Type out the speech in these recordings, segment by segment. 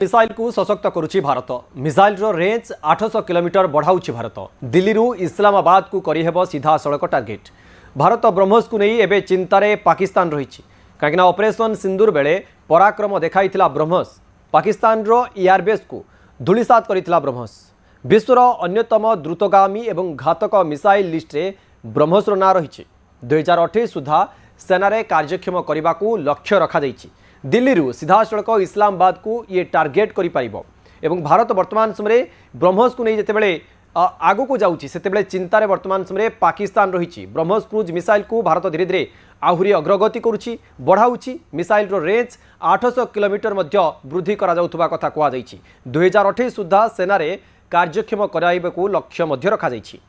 Missile को सशक्त करुछि Bharat. Missile रो range 800 kilometre बढ़ाउछि Bharat. Delhi रु इस्लामाबाद को करिहेब सीधा सड़क टार्गेट। भारत ब्रह्मोस को नहीं एबे चिंतारे पाकिस्तान रही कहीं ऑपरेशन सिंदूर बेले पराक्रम देखाइथिला ब्रह्मोस। पाकिस्तान रो एयरबेस को धूलिसात करिथिला ब्रह्मोस। विश्वर अन्यतम द्रुतगामी एवं घातक मिसाइल लिस्ट रे ब्रह्मोस रो ना रही। 2028 सुधा सेना कार्यक्षम करने को लक्ष्य रखा जाइछि। दिल्ली रु सीधा सड़क इस्लामाबाद को ये टार्गेट करि पारिबो एवं भारत वर्तमान समय ब्रह्मोस को नहीं जितेबले आगु को जाउछि सेतेबले चिंतारे वर्तमान समय पाकिस्तान रही। ब्रह्मोस क्रूज मिसाइल को भारत धीरे धीरे आहुरी अग्रगति करुछि बढ़ाउछि। मिसाइल रो रेंज 800 किलोमीटर मध्य वृद्धि करा जाउथबा कथा कुआ जाइछि। 2028 सुधा सेना रे कार्यक्षम कराइबे लक्ष्य मध्य रखा जाइछि।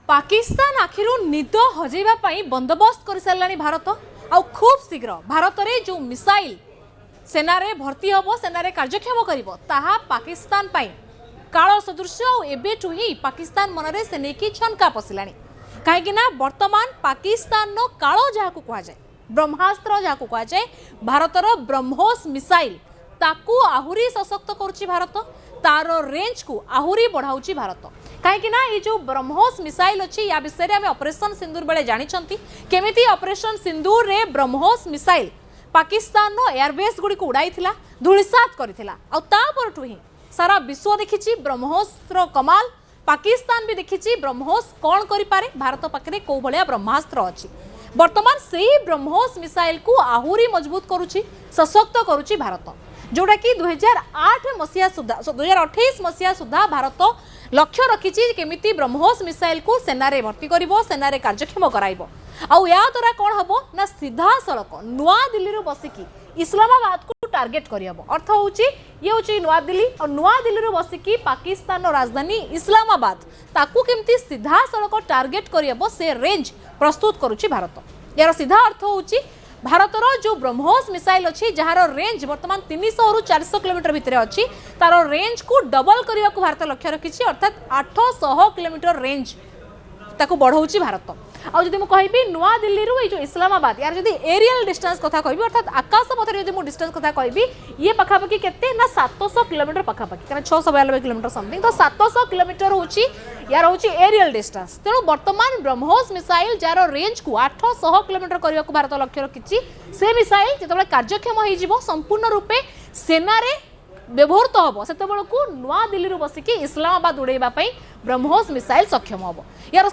पाकिस्तान आखिर निद हजेबा पई बंदोबस्त कर सारलानी भारत आ खूब शीघ्र भारत रे जो मिसाइल सेना रे भर्ती हबो सेना रे कार्यक्षम करिवो ताहा पाकिस्तान पई काल सदृश एबेठु ही पाकिस्तान मनरे से नेकी छनका पसिलानी काहेकि ना वर्तमान पाकिस्तान नो कालो जाहाकु कुआ जाय ब्रह्मास्त्र जाहाकु कुआ जाय भारतर ब्रह्मोस मिसाइल ताकू आहुरी सशक्त करुछि भारत। तार रेंज को आहुरी बढ़ाउछि भारत कहीं ना ये जो ब्रह्मोस मिसाइल अच्छी या विषय में ऑपरेशन सिंदूर बेले जानिछंती केमिति ऑपरेशन सिंदूर रे ब्रह्मोस मिसाइल पाकिस्तान नो एयरबेस गुडी को उड़ाइथिला धूलिसात करिथिला आ तापरठु ही सारा विश्व देखिछि ब्रह्मोस रो कमाल। पाकिस्तान भी देखिछि ब्रह्मोस कौन करि पारे भारत पाखरे को भलिया ब्रह्मास्त्र अछि। वर्तमान सेही ब्रह्मोस मिसाइल को आहुरी मजबूत करुछि सशक्त करुछि भारत जोटा कि 2008 मसीहा सुधा 2028 मसीहा सुधा भारत लक्ष्य रखिछि केमिति ब्रह्मोस मिसाइल को सेना रे भर्ती करिवो सेना रे कार्यक्षम कराइबो आउ या द्वारा कोन हबो ना सीधा सड़क नुआ दिल्ली रो बसिकी इस्लामाबाद को टार्गेट करियबो। अर्थ होउछि ये होउछि नुआ दिल्ली और नुआ दिल्ली रो बसिकी पाकिस्तान रो राजधानी इस्लामाबाद ताकू केमिति सीधा सड़क टार्गेट करियबो से रेंज प्रस्तुत करूछि भारत। यार सीधा अर्थ होउछि भारतर जो ब्रह्मोस मिसाइल अच्छी जार रेंज वर्तमान 300 रु 400 किलोमीटर भितर अच्छी तार रेंज को डबल करने को भारत लक्ष्य रखी अर्थात 800 किलोमीटर रेंज ताको बढ़ाऊँच भारत। आउ जदि मु कहबी नुआ दिल्ली रु जो इस्लामाबाद यार जदि एरियल डिस्टेंस कथा कहबी अर्थात आकाश पथरे जदि मु डिस्टेंस कथा कहबी ये पाखापाखि केते ना 700 किलोमीटर पाखापाखि कारण 692 किलोमीटर समथिंग तो 700 किलोमीटर होची यार होची एरियल डिस्टेंस। तेणु वर्तमान ब्रह्मोस मिसाइल जार रेंज को 800 किलोमीटर करने को भारत लक्ष्य रखी से मिसाइल जिते कार्यक्षम हो संपूर्ण रूपे सेना रे व्यवहृत हम से नुआ दिल्ली बसिकी इस्लामाबाद उड़ाइबा ब्रह्मोस मिसाइल सक्षम हम यार।